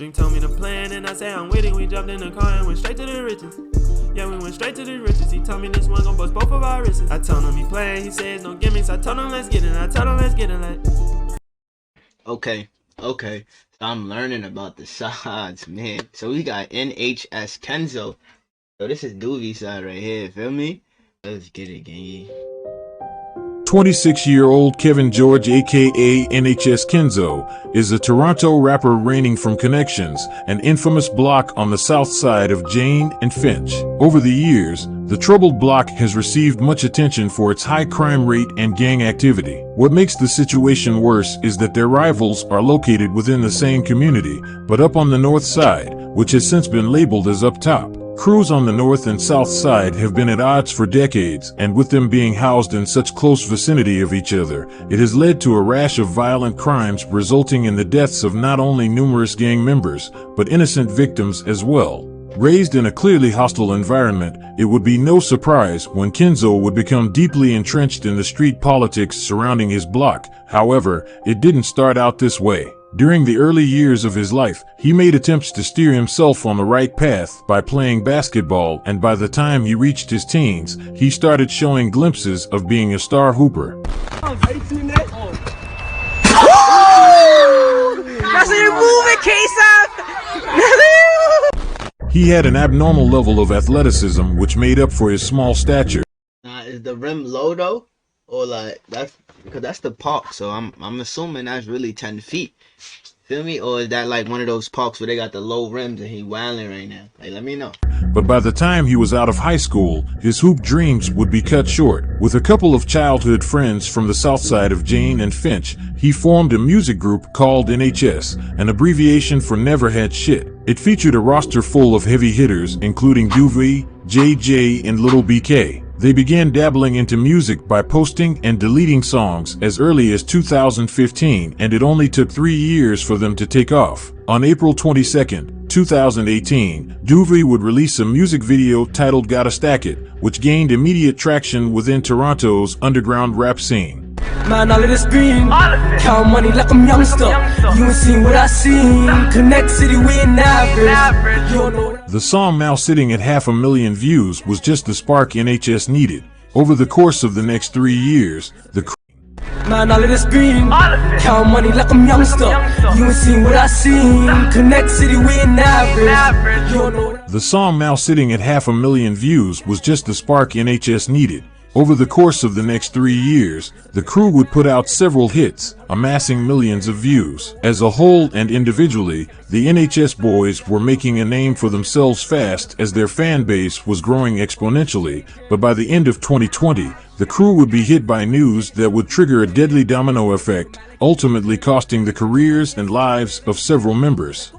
Drink told me the plan and I say I'm with it. We jumped in the car and went straight to the riches. Yeah, we went straight to the riches. He told me this one gon' bust both of our wrists. I told him he playing, he says no gimmicks. I told him let's get it. I told him let's get it like. Okay. So I'm learning about the sides, man. So we got NHS Kenzo. So this is Doobie side right here, feel me? Let's get it, gang. 26-year-old Kevin George aka NHS Kenzo is a Toronto rapper reigning from Connections, an infamous block on the south side of Jane and Finch. Over the years, the troubled block has received much attention for its high crime rate and gang activity. What makes the situation worse is that their rivals are located within the same community, but up on the north side, which has since been labeled as up top. Crews on the north and south side have been at odds for decades, and with them being housed in such close vicinity of each other, it has led to a rash of violent crimes resulting in the deaths of not only numerous gang members, but innocent victims as well. Raised in a clearly hostile environment, it would be no surprise when Kenzo would become deeply entrenched in the street politics surrounding his block. However, it didn't start out this way. During the early years of his life, he made attempts to steer himself on the right path by playing basketball, and by the time he reached his teens, he started showing glimpses of being a star hooper. He had an abnormal level of athleticism which made up for his small stature. Is the rim low though? Or like, that's because that's the park, so I'm assuming that's really 10 feet. Feel me? Or is that like one of those parks where they got the low rims and he wilding right now? Like, let me know. But by the time he was out of high school, his hoop dreams would be cut short. With a couple of childhood friends from the south side of Jane and Finch, he formed a music group called NHS, an abbreviation for Never Had Shit. It featured a roster full of heavy hitters, including Doobie, JJ, and Little BK. They began dabbling into music by posting and deleting songs as early as 2015, and it only took 3 years for them to take off. On April 22, 2018, Doobie would release a music video titled Gotta Stack It, which gained immediate traction within Toronto's underground rap scene. Man, all of this green, count money like I'm youngster. You ain't seen what I seen. Connect City, we in average. The song, now sitting at 500,000 views, was just the spark NHS needed. Over the course of the next 3 years, Man, all of this green, count money like I'm youngster. You ain't seen what I seen. Connect City, we in average. The song, now sitting at 500,000 views, was just the spark NHS needed. Over the course of the next 3 years, the crew would put out several hits, amassing millions of views. As a whole and individually, the NHS boys were making a name for themselves fast as their fan base was growing exponentially, but by the end of 2020, the crew would be hit by news that would trigger a deadly domino effect, ultimately costing the careers and lives of several members.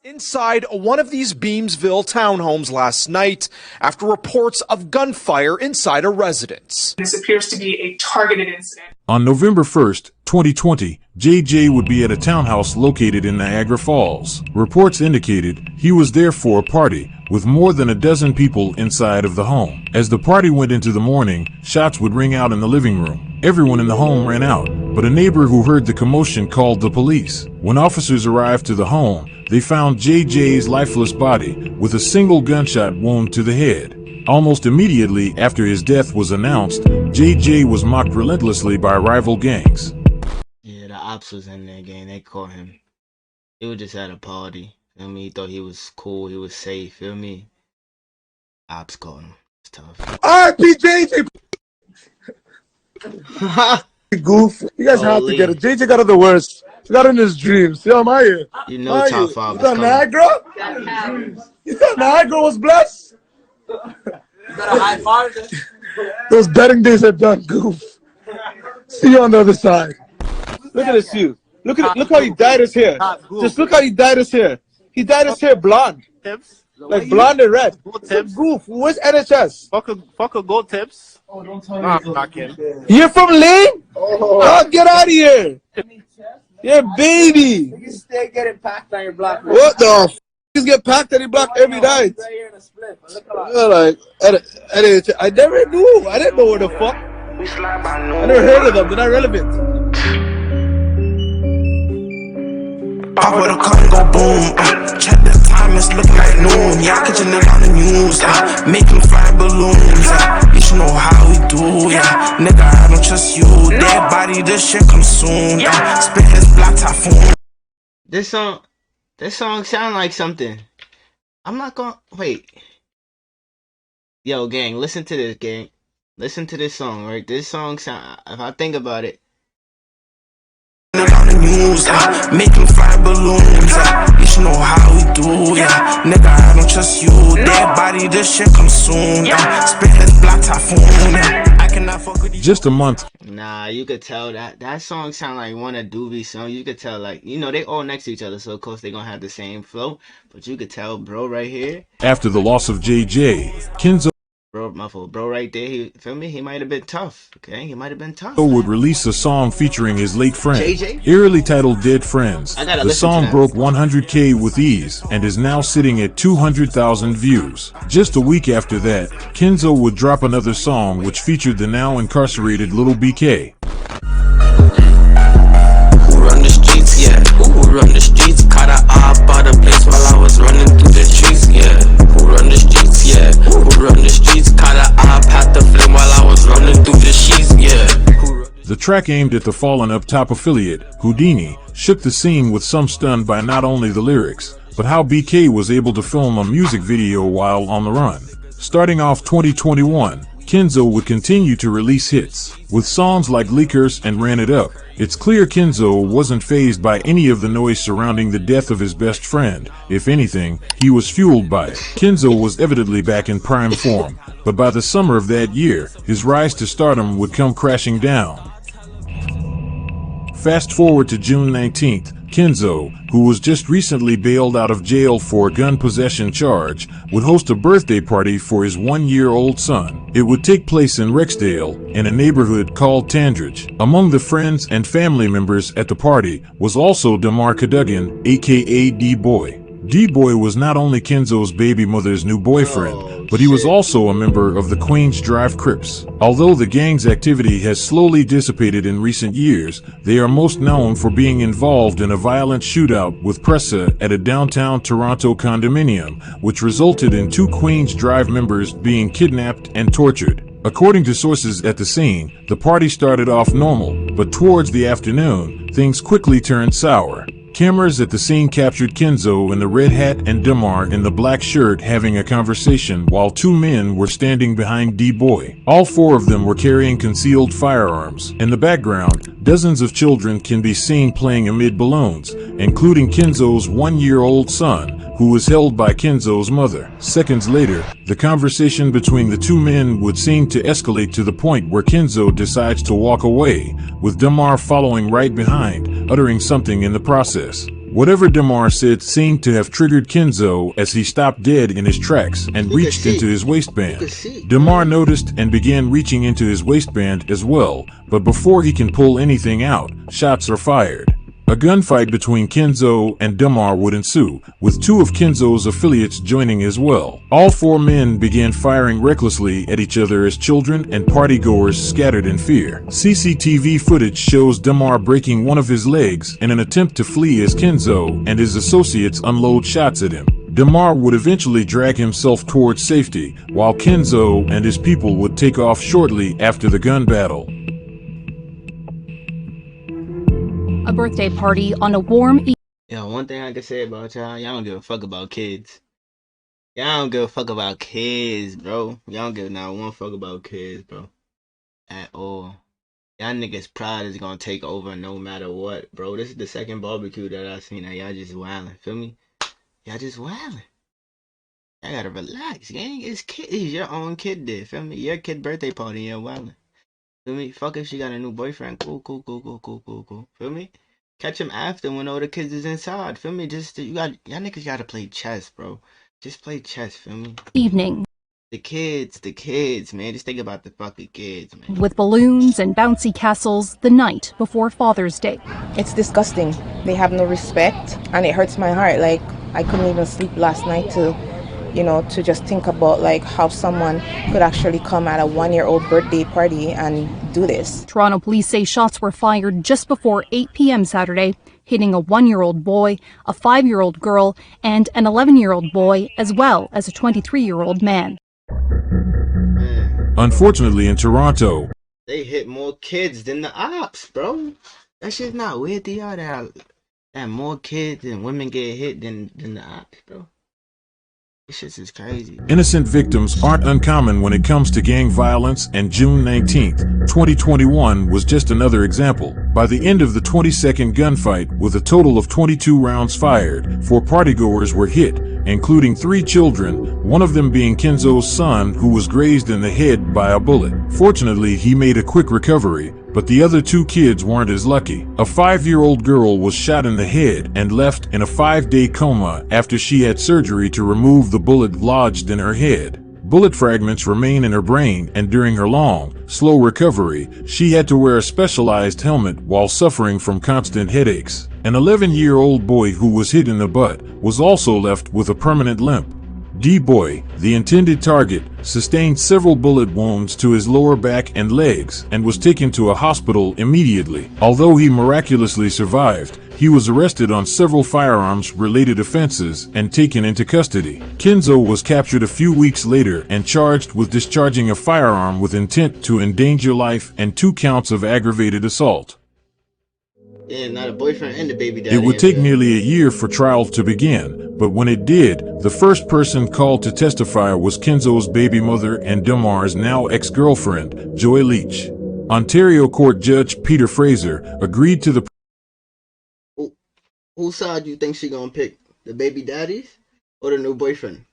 Inside one of these Beamsville townhomes last night after reports of gunfire inside a residence. This appears to be a targeted incident. On November 1st, 2020, JJ would be at a townhouse located in Niagara Falls. Reports indicated he was there for a party, with more than a dozen people inside of the home. As the party went into the morning, shots would ring out in the living room. Everyone in the home ran out, but a neighbor who heard the commotion called the police. When officers arrived to the home, they found JJ's lifeless body with a single gunshot wound to the head. Almost immediately after his death was announced, JJ was mocked relentlessly by rival gangs. Yeah, the ops was in there, gang. They caught him. He was just at a party. Feel me? He thought he was cool. He was safe. Feel me? Ops caught him. It's tough. R.I.P. JJ. Goof. You guys have to get it. JJ got it the worst. He got it in his dreams. Yo, am I here? You know top 5 is coming. Niagara? You thought Niagara was blessed? Those betting days are done, Goof. See you on the other side. Look at this, you. Look how he dyed his hair. Just look how he dyed his hair. He dyed his hair blonde. Tips? Like blonde and red. Goof. Where's NHS? Fuck a gold tips. Oh, don't tell me. I'm not kidding. You're from Lane? Oh, get out of here. Yeah, baby. You stay getting packed on your block. What the f*** is get packed on your block every night? Like, I never knew. I didn't know where the fuck. I never heard of them. They're not relevant. Pop with a car and go boom. Check the time, it's looking like noon. Yeah, I catch a nigga on the news. Make him fly balloons. Bitch, you know how we do. Yeah, nigga, I don't trust you. Dead body, this shit come soon. Spit his black typhoon. This song sound like something. I'm not gonna wait. Yo, gang, listen to this, gang. Listen to this song, right? This song sound. If I think about it. On the news, make him fly balloons. Bitch, you know how we do. Yeah, nigga, I don't trust you. Dead body, this shit come soon. Spit his black typhoon. I cannot fuck with you. Just a month. Nah, you could tell that song sound like one of Doobie's songs. You could tell, like, you know, they all next to each other, so of course they gonna have the same flow. But you could tell, bro, right here. After the loss of JJ, Kenzo Bro right there, he feel me? He might have been tough. Okay, he might have been tough. would release a song featuring his late friend, JJ? eerily titled Dead Friends. The song broke 100K with ease and is now sitting at 200,000 views. Just a week after that, Kenzo would drop another song which featured the now incarcerated Little BK. Who run the streets? Yeah. Who run the streets? Caught a op out of place while I was running through the streets. Yeah. Who run the streets? Yeah. Who run the streets? Caught a op, had the flame while I was running through the sheets. Yeah. The track aimed at the fallen up top affiliate, Houdini, shook the scene with some stunned by not only the lyrics, but how BK was able to film a music video while on the run. Starting off 2021, Kenzo would continue to release hits, with songs like Leakers and Ran It Up. It's clear Kenzo wasn't fazed by any of the noise surrounding the death of his best friend. If anything, he was fueled by it. Kenzo was evidently back in prime form, but by the summer of that year, his rise to stardom would come crashing down. Fast forward to June 19th, Kenzo, who was just recently bailed out of jail for a gun possession charge, would host a birthday party for his 1-year-old son. It would take place in Rexdale, in a neighborhood called Tandridge. Among the friends and family members at the party was also Damar Cadogan, aka D-Boy. D-Boy was not only Kenzo's baby mother's new boyfriend, but he was also a member of the Queens Drive Crips. Although the gang's activity has slowly dissipated in recent years, they are most known for being involved in a violent shootout with Pressa at a downtown Toronto condominium, which resulted in 2 Queens Drive members being kidnapped and tortured. According to sources at the scene, the party started off normal, but towards the afternoon, things quickly turned sour. Cameras at the scene captured Kenzo in the red hat and Damar in the black shirt having a conversation while 2 men were standing behind D-Boy. All 4 of them were carrying concealed firearms. In the background, dozens of children can be seen playing amid balloons, including Kenzo's 1-year-old son, who was held by Kenzo's mother. Seconds later, the conversation between the 2 men would seem to escalate to the point where Kenzo decides to walk away, with Damar following right behind, uttering something in the process. Whatever Damar said seemed to have triggered Kenzo as he stopped dead in his tracks and reached into his waistband. Damar noticed and began reaching into his waistband as well, but before he can pull anything out, shots are fired. A gunfight between Kenzo and Damar would ensue, with 2 of Kenzo's affiliates joining as well. All 4 men began firing recklessly at each other as children and partygoers scattered in fear. CCTV footage shows Damar breaking one of his legs in an attempt to flee as Kenzo and his associates unload shots at him. Damar would eventually drag himself towards safety, while Kenzo and his people would take off shortly after the gun battle. A birthday party on a warm evening. Yo, one thing I can say about y'all don't give a fuck about kids. Y'all don't give a fuck about kids, bro. Y'all don't give not one fuck about kids, bro. At all. Y'all niggas' pride is gonna take over no matter what, bro. This is the second barbecue that I seen that y'all just wildin', feel me? Y'all just wildin'. Y'all gotta relax, gang. It's your own kid there, feel me? Your kid birthday party, you're wildin'. Feel me? Fuck if she got a new boyfriend. Cool. Feel me? Catch him after when all the kids is inside. Feel me? Y'all niggas gotta play chess, bro. Just play chess, feel me? Evening. The kids, man. Just think about the fucking kids, man. With balloons and bouncy castles the night before Father's Day. It's disgusting. They have no respect, and it hurts my heart. Like, I couldn't even sleep last night to just think about like how someone could actually come at a 1-year-old birthday party and do this. Toronto police say shots were fired just before 8 p.m. Saturday. hitting a 1-year-old boy, a 5-year-old girl, and an 11-year-old boy, as well as a 23-year-old man. Unfortunately, in Toronto, they hit more kids than the ops, bro. That shit's not weird to y'all that more kids and women get hit than the ops, bro. This shit is crazy. Innocent victims aren't uncommon when it comes to gang violence, and June 19th, 2021 was just another example. By the end of the 20-second gunfight, with a total of 22 rounds fired, 4 partygoers were hit, including 3 children, one of them being Kenzo's son, who was grazed in the head by a bullet. Fortunately, he made a quick recovery, but the other 2 kids weren't as lucky. A 5-year-old girl was shot in the head and left in a 5-day coma after she had surgery to remove the bullet lodged in her head. Bullet fragments remain in her brain, and during her long, slow recovery, she had to wear a specialized helmet while suffering from constant headaches. An 11-year-old boy who was hit in the butt was also left with a permanent limp. D-Boy, the intended target, sustained several bullet wounds to his lower back and legs and was taken to a hospital immediately. Although he miraculously survived, he was arrested on several firearms-related offenses and taken into custody. Kenzo was captured a few weeks later and charged with discharging a firearm with intent to endanger life and 2 counts of aggravated assault. Yeah, not a boyfriend and a baby daddy. It would take nearly a year for trial to begin, but when it did, the first person called to testify was Kenzo's baby mother and Demar's now ex-girlfriend, Joy Leach. Ontario Court Judge Peter Fraser agreed to the... Whose side do you think she gonna pick? The baby daddy's or the new boyfriend?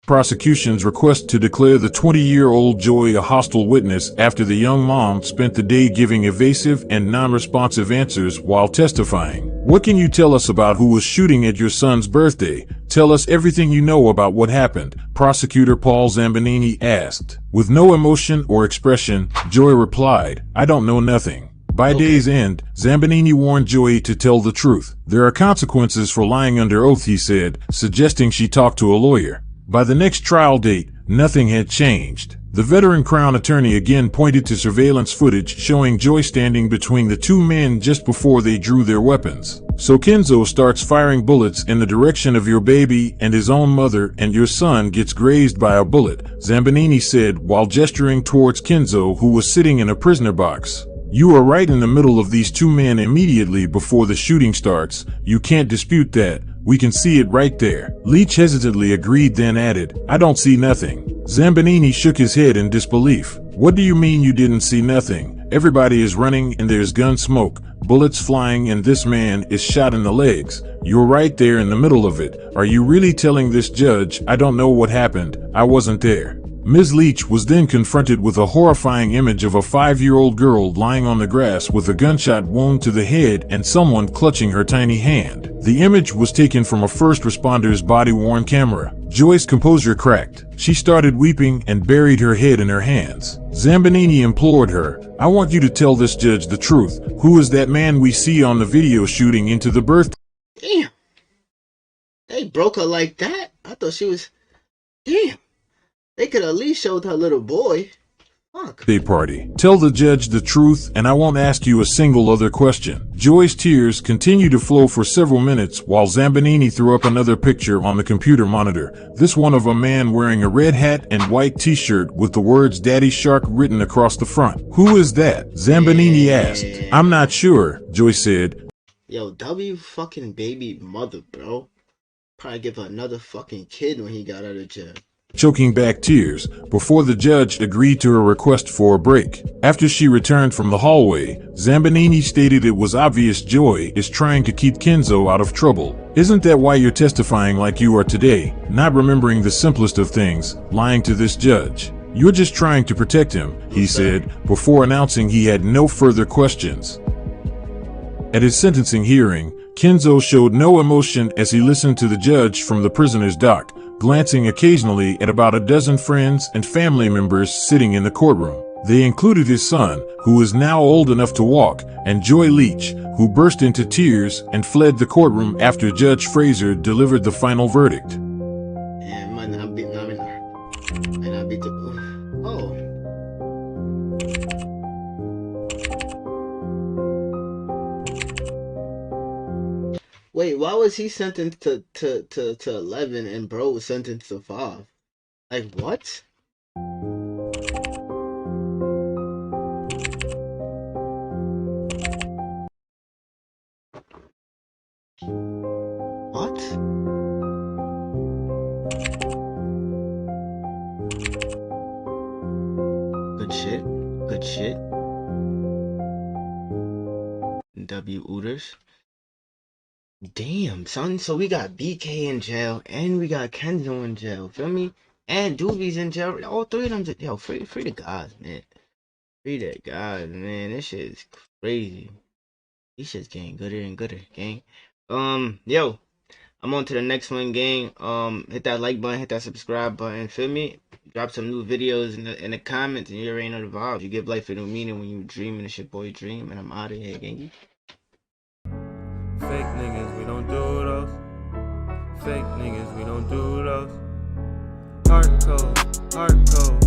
prosecution's request to declare the 20-year-old Joy a hostile witness after the young mom spent the day giving evasive and non-responsive answers while testifying. What can you tell us about who was shooting at your son's birthday? Tell us everything you know about what happened, Prosecutor Paul Zambanini asked. With no emotion or expression, Joy replied, "I don't know nothing." By day's end, Zambanini warned Joy to tell the truth. There are consequences for lying under oath, he said, suggesting she talk to a lawyer. By the next trial date, nothing had changed. The veteran Crown Attorney again pointed to surveillance footage showing Joy standing between the two men just before they drew their weapons. So Kenzo starts firing bullets in the direction of your baby and his own mother, and your son gets grazed by a bullet, Zambanini said while gesturing towards Kenzo, who was sitting in a prisoner box. You are right in the middle of these two men immediately before the shooting starts. You can't dispute that. We can see it right there. Leach hesitantly agreed, then added, "I don't see nothing." Zambanini shook his head in disbelief. "What do you mean you didn't see nothing? Everybody is running and there's gun smoke, bullets flying, and this man is shot in the legs. You're right there in the middle of it. Are you really telling this judge, I don't know what happened, I wasn't there?" Ms. Leach was then confronted with a horrifying image of a 5-year-old girl lying on the grass with a gunshot wound to the head and someone clutching her tiny hand. The image was taken from a first responder's body-worn camera. Joy's composure cracked. She started weeping and buried her head in her hands. Zambanini implored her, "I want you to tell this judge the truth. Who is that man we see on the video shooting into the birthday?" Damn. They broke her like that? I thought she was... Damn. They could at least showed her little boy. Fuck. Party. Tell the judge the truth and I won't ask you a single other question. Joy's tears continued to flow for several minutes while Zambanini threw up another picture on the computer monitor. This one of a man wearing a red hat and white t-shirt with the words "Daddy Shark" written across the front. "Who is that?" Zambanini asked. "I'm not sure," Joy said. Yo, W fucking baby mother, bro. Probably give her another fucking kid when he got out of jail. Choking back tears, before the judge agreed to her request for a break. After she returned from the hallway, Zambanini stated it was obvious Joy is trying to keep Kenzo out of trouble. "Isn't that why you're testifying like you are today, not remembering the simplest of things, lying to this judge? You're just trying to protect him," he said, before announcing he had no further questions. At his sentencing hearing, Kenzo showed no emotion as he listened to the judge from the prisoner's dock, glancing occasionally at about a dozen friends and family members sitting in the courtroom. They included his son, who is now old enough to walk, and Joy Leach, who burst into tears and fled the courtroom after Judge Fraser delivered the final verdict. Yeah, might not be the... Oh. how is he sentenced to 11 and bro was sentenced to 5? Like what? What? Good shit. Good shit. W Ooters. Damn, son. So we got BK in jail, and we got Kenzo in jail. Feel me? And Doobie's in jail. All three of them. Yo, free the guys, man. Free the guys, man. This shit is crazy. These shit's getting gooder and gooder, gang. Yo, I'm on to the next one, gang. Hit that like button, hit that subscribe button. Feel me? Drop some new videos in the comments, and you already know the vibes. You give life a new meaning when you dream, and it's your boy Dream, and I'm out of here, gang. Fake niggas, we don't do those. Fake niggas, we don't do those. Heart cold,